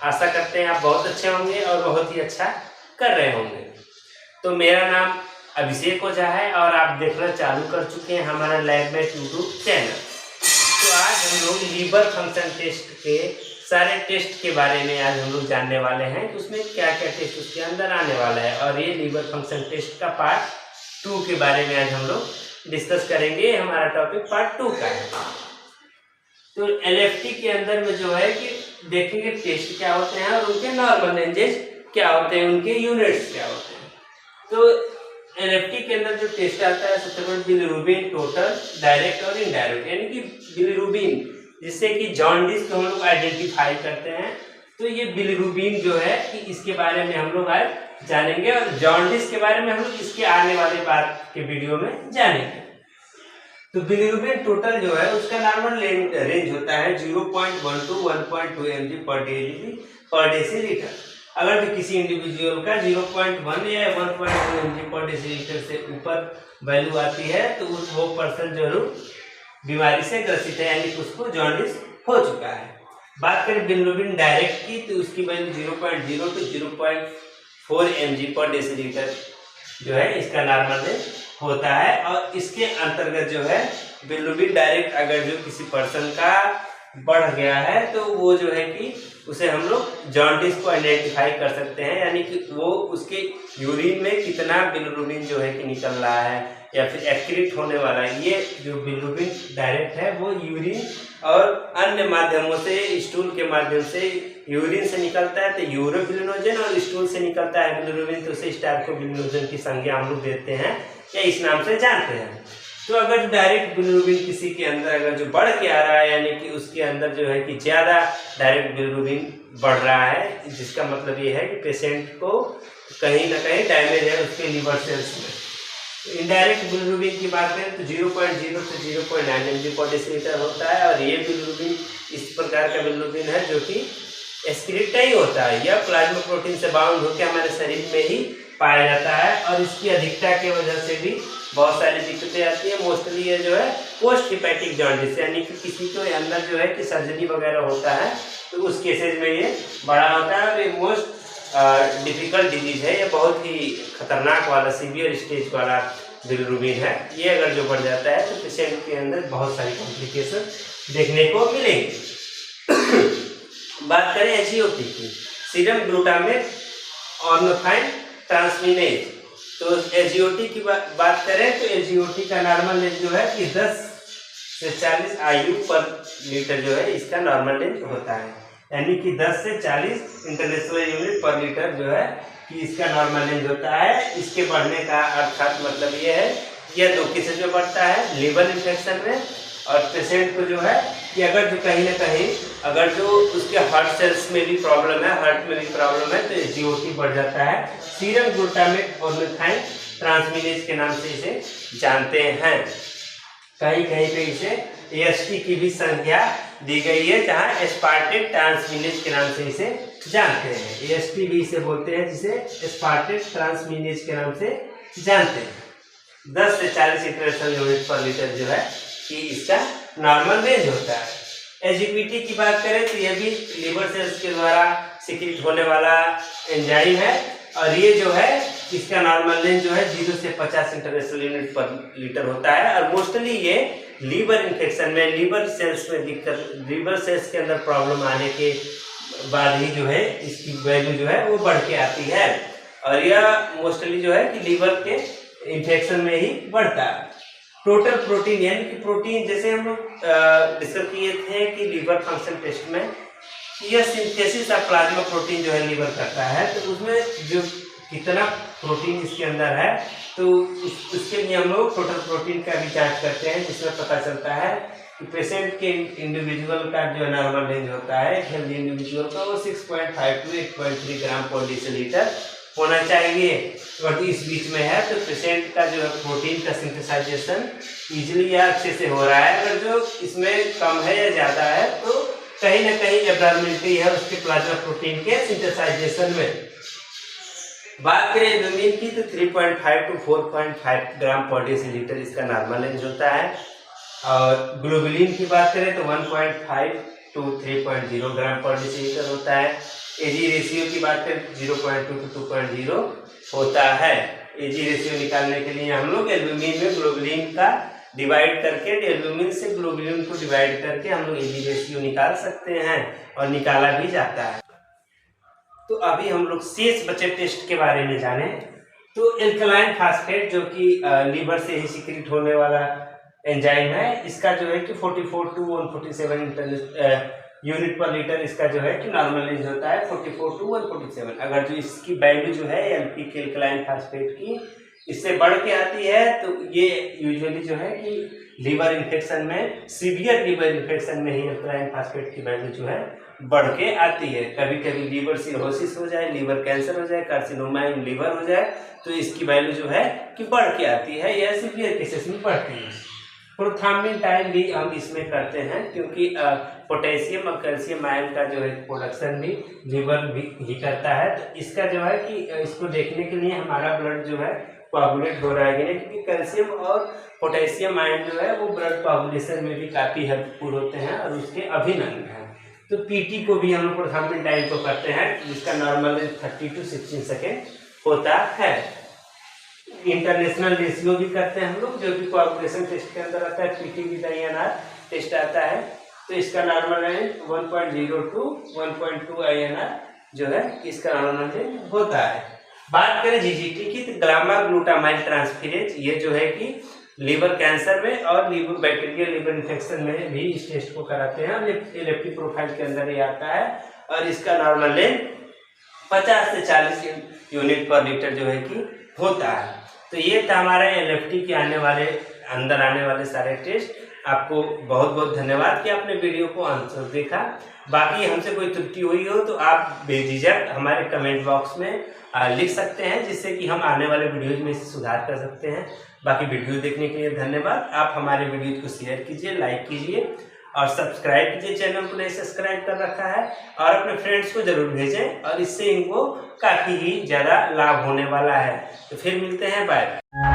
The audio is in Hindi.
आशा करते हैं आप बहुत अच्छे होंगे और बहुत ही अच्छा कर रहे होंगे। तो मेरा नाम अभिषेक ओझा है और आप देखना चालू कर चुके हैं हमारा लैबमेट यूट्यूब चैनल। तो आज हम लोग लीवर फंक्शन टेस्ट के सारे टेस्ट के बारे में आज हम लोग जानने वाले हैं कि उसमें क्या क्या टेस्ट उसके अंदर आने वाला है, और ये लीवर फंक्शन टेस्ट का पार्ट 2 के बारे में आज हम लोग डिस्कस करेंगे। हमारा टॉपिक पार्ट 2 का है। तो एलएफटी के अंदर में जो है कि देखेंगे टेस्ट क्या होते हैं और उनके नॉर्मल रेंजेस क्या होते हैं, उनके यूनिट्स क्या होते हैं। तो एलएफटी के अंदर जो टेस्ट आता है सबसे पहले बिलिरुबिन टोटल, डायरेक्ट और इनडायरेक्ट, यानी कि बिलिरुबिन जिससे कि जॉन्डिस को हम लोग आइडेंटिफाई करते हैं। तो ये बिलिरुबिन जो है कि इसके बारे में हम लोग आज जानेंगे और जॉन्डिस के बारे में हम लोग इसके आने वाले बाद के वीडियो में जानेंगे। तो बिलिरुबिन टोटल जो है उसका नॉर्मल रेंज होता है 0.1 to 1.2 mg पर डेसीलीटर। अगर तो किसी इंडिविजुअल का 0.1 या 1.2 mg पर डेसीलीटर से ऊपर वैल्यू आती है तो वो पर्सन जरूर बीमारी से ग्रसित है, यानी कि उसको जॉन्डिस हो चुका है। बात करें बिलिरुबिन डायरेक्ट की तो उसकी वैल्यू 0.0 to 0.4 mg पर डेसीलीटर जो है इसका नॉर्मल रेंज होता है। और इसके अंतर्गत जो है बिलिरुबिन डायरेक्ट अगर जो किसी पर्सन का बढ़ गया है तो वो जो है कि उसे हम लोग जॉन्डिस को आइडेंटिफाई कर सकते हैं, यानी कि वो उसके यूरिन में कितना बिलिरुबिन जो है कि निकल रहा है या फिर एक्रीट होने वाला है। ये जो बिलिरुबिन डायरेक्ट है वो यूरिन और अन्य माध्यमों से, स्टूल के माध्यम से यूरिन से निकलता है तो यूरोबिलिनोजन, और स्टूल से निकलता है बिलिरुबिन तो उसे स्टार्कोबिलिनोजन की संज्ञा हम लोग देते हैं या इस नाम से जानते हैं। तो अगर डायरेक्ट बिलिरुबिन किसी के अंदर अगर जो बढ़ के आ रहा है, यानी कि उसके अंदर जो है कि ज़्यादा डायरेक्ट बिलिरुबिन बढ़ रहा है, जिसका मतलब ये है कि पेशेंट को कहीं ना कहीं डैमेज है उसके लिवर सेल्स में। तो इनडायरेक्ट बिलिरुबिन की बात करें तो 0.0 से 0.9 mg पर डेसीलीटर होता है, और ये बिलिरुबिन इस प्रकार का बिलिरुबिन है जो कि एक्सक्रीट नहीं होता है, यह प्लाज्मा प्रोटीन से बाउंड होकर हमारे शरीर में ही पाया जाता है। और इसकी अधिकता की वजह से भी बहुत सारी दिक्कतें आती है। मोस्टली ये जो है पोस्ट हिपैटिक जॉन्डिस, यानी कि किसी के अंदर जो है कि सर्जरी वगैरह होता है तो उस केसेज में ये बड़ा होता है, और ये मोस्ट डिफिकल्ट डिजीज है, ये बहुत ही खतरनाक वाला सीवियर स्टेज वाला बिलिरुबिन है। ये अगर जो बढ़ जाता है तो पेशेंट के अंदर बहुत सारी कॉम्प्लिकेशन देखने को मिलेंगी। बात करें एसजीओटी की, सीरम ग्लूटामेट ऑर्निथाइन ट्रांसमिनेज। तो एसजीओटी की बात करें तो एसजीओटी का नॉर्मल रेंज जो है कि 10 से 40 IU पर लीटर जो है इसका नॉर्मल रेंज होता है, यानी कि 10 से 40 इंटरनेशनल यूनिट पर लीटर जो है कि इसका नॉर्मल रेंज होता है। इसके बढ़ने का अर्थात मतलब ये है यह 2 केसेज में बढ़ता है, लिवर इन्फेक्शन में, और पेशेंट को जो है कि अगर जो कहीं ना कहीं अगर जो उसके हार्ट सेल्स में भी प्रॉब्लम है, हार्ट में भी प्रॉब्लम है, तो एसजीओटी बढ़ जाता है। सीरम ग्लूटामेट ऑर्निथाइन ट्रांसमिनेज के नाम से इसे जानते हैं। कहीं कहीं पे इसे एएसटी की भी संज्ञा दी गई है, जहां एस्पार्टेट ट्रांसमिनेज के नाम से इसे जानते हैं। एएसटी भी इसे बोलते हैं, जिसे एस्पार्टेट ट्रांसमिनेज के नाम से जानते हैं। 10 से 40 इंटरनेशनल यूनिट पर लीटर जो है कि इसका नॉर्मल रेंज होता है। एजीपीटी की बात करें तो यह भी लीवर सेल्स के द्वारा सिक्रीट होने वाला एंजाइम है, और ये जो है इसका नॉर्मल रेंज जो है 0 से 50 इंटरनेशनल यूनिट पर लीटर होता है। और मोस्टली ये लीवर इन्फेक्शन में, लीवर सेल्स में दिक्कत, लीवर सेल्स के अंदर प्रॉब्लम आने के बाद ही जो है इसकी वैल्यू जो है वो बढ़ के आती है, और यह मोस्टली जो है कि लीवर के इन्फेक्शन में ही बढ़ता है। टोटल प्रोटीन, यानी कि प्रोटीन, जैसे हम लोग डिस्कस किए थे कि लीवर फंक्शन टेस्ट में यह सिंथेसिस ऑफ प्लाज्मा प्रोटीन जो है लीवर करता है, तो उसमें जो कितना प्रोटीन इसके अंदर है तो उसके लिए हम लोग टोटल प्रोटीन का भी जांच करते हैं, जिसमें पता चलता है कि पेशेंट के इंडिविजुअल का जो नॉर्मल रेंज होता है हेल्दी इंडिविजुअल का वो 6.5 to 8.3 ग्राम पर डेसीलीटर होना चाहिए। अगर इस बीच में है तो पेशेंट का जो है प्रोटीन का सिंथेसाइजेशन इजीली या अच्छे से हो रहा है। अगर जो इसमें कम है या ज़्यादा है तो कहीं ना कहीं एब्नॉर्मलिटी है उसके प्लाज्मा प्रोटीन के सिंथेसाइजेशन में। बात करें एल्बुमिन की तो 3.5 to 4.5 ग्राम पर डेसीलीटर इसका नॉर्मल रेंज होता है। और ग्लोबुलिन की बात करें तो 1.5 to 3.0 ग्राम पर डेसीलीटर होता है। एजी रेशियो की बात करें 0.2 to 2.0 होता है। एजी रेशियो निकालने के लिए हम लोग एल्ब्यूमिन में ग्लोबुलिन का डिवाइड करके, एल्ब्यूमिन से ग्लोबुलिन को डिवाइड करके हम लोग एजी रेशियो निकाल सकते हैं और निकाला भी जाता है। तो अभी हम लोग शेष बचे टेस्ट के बारे में जाने। तो एल्कलाइन फास्फेट जो कि लीवर से ही सीक्रेट होने वाला एंजाइम है, इसका जो है कि 44 to 147 यूनिट पर लीटर इसका जो है कि नॉर्मल रेंज होता है 44 to 147। अगर जो इसकी वैल्यू जो है एलपीके एल्कलाइन फास्फेट की इससे बढ़ के आती है तो ये यूजुअली जो है कि लीवर इन्फेक्शन में, सीवियर लीवर इन्फेक्शन में ही एल्कलाइन फास्फेट की वैल्यू जो है बढ़ के आती है। कभी कभी लीवर सिरोसिस हो जाए, लीवर कैंसर हो जाए, कार्सिनोमा इन लीवर हो जाए तो इसकी वैल्यू जो है कि बढ़ के आती है, यह सीवियर केसेस में बढ़ती है। प्रोथ्राम्बिन टाइम भी हम इसमें करते हैं क्योंकि पोटेशियम और कैल्शियम आयन का जो है प्रोडक्शन भी लीवर भी ही करता है। तो इसका जो है कि इसको देखने के लिए हमारा ब्लड जो है कोआगुलेट हो रहा है क्योंकि कैल्शियम और पोटेशियम आयन जो है वो ब्लड कोआगुलेशन में भी काफ़ी हेल्पफुल होते हैं और उसके अभिन्न अंग हैं। तो पीटी को भी हम लोग प्रोथ्राम्बिन टाइम को करते हैं जिसका नॉर्मल 30 to 16 सेकेंड होता है। इंटरनेशनल रेशियो भी करते हैं हम लोग जो कि कोआगुलेशन टेस्ट के अंदर आता है, पीटी विद INR टेस्ट आता है। तो इसका नॉर्मल रेंज 1.0 to 1.2 INR जो है इसका नॉर्मल रेंज होता है। बात करें जीजीटी की तो गामा ग्लूटामाइल ट्रांसफेरेज, ये जो है कि लीवर कैंसर में और लीवर बैक्टीरियल लीवर इन्फेक्शन में भी इस टेस्ट को कराते हैं और इलेक्ट्रिक प्रोफाइल के अंदर ये आता है और इसका नॉर्मल रेंज 50 से 40 यूनिट पर लीटर जो है कि होता है। तो ये था हमारे एलएफटी के अंदर आने वाले सारे टेस्ट। आपको बहुत बहुत धन्यवाद कि आपने वीडियो को अंत तक देखा। बाकी हमसे कोई त्रुटि हुई हो तो आप बेझिझक हमारे कमेंट बॉक्स में लिख सकते हैं जिससे कि हम आने वाले वीडियोज में इसे सुधार कर सकते हैं। बाकी वीडियो देखने के लिए धन्यवाद। आप हमारे वीडियो को शेयर कीजिए, लाइक कीजिए और सब्सक्राइब कीजिए। चैनल को नहीं सब्सक्राइब कर रखा है और अपने फ्रेंड्स को जरूर भेजें और इससे इनको काफ़ी ही ज़्यादा लाभ होने वाला है। तो फिर मिलते हैं, बाय।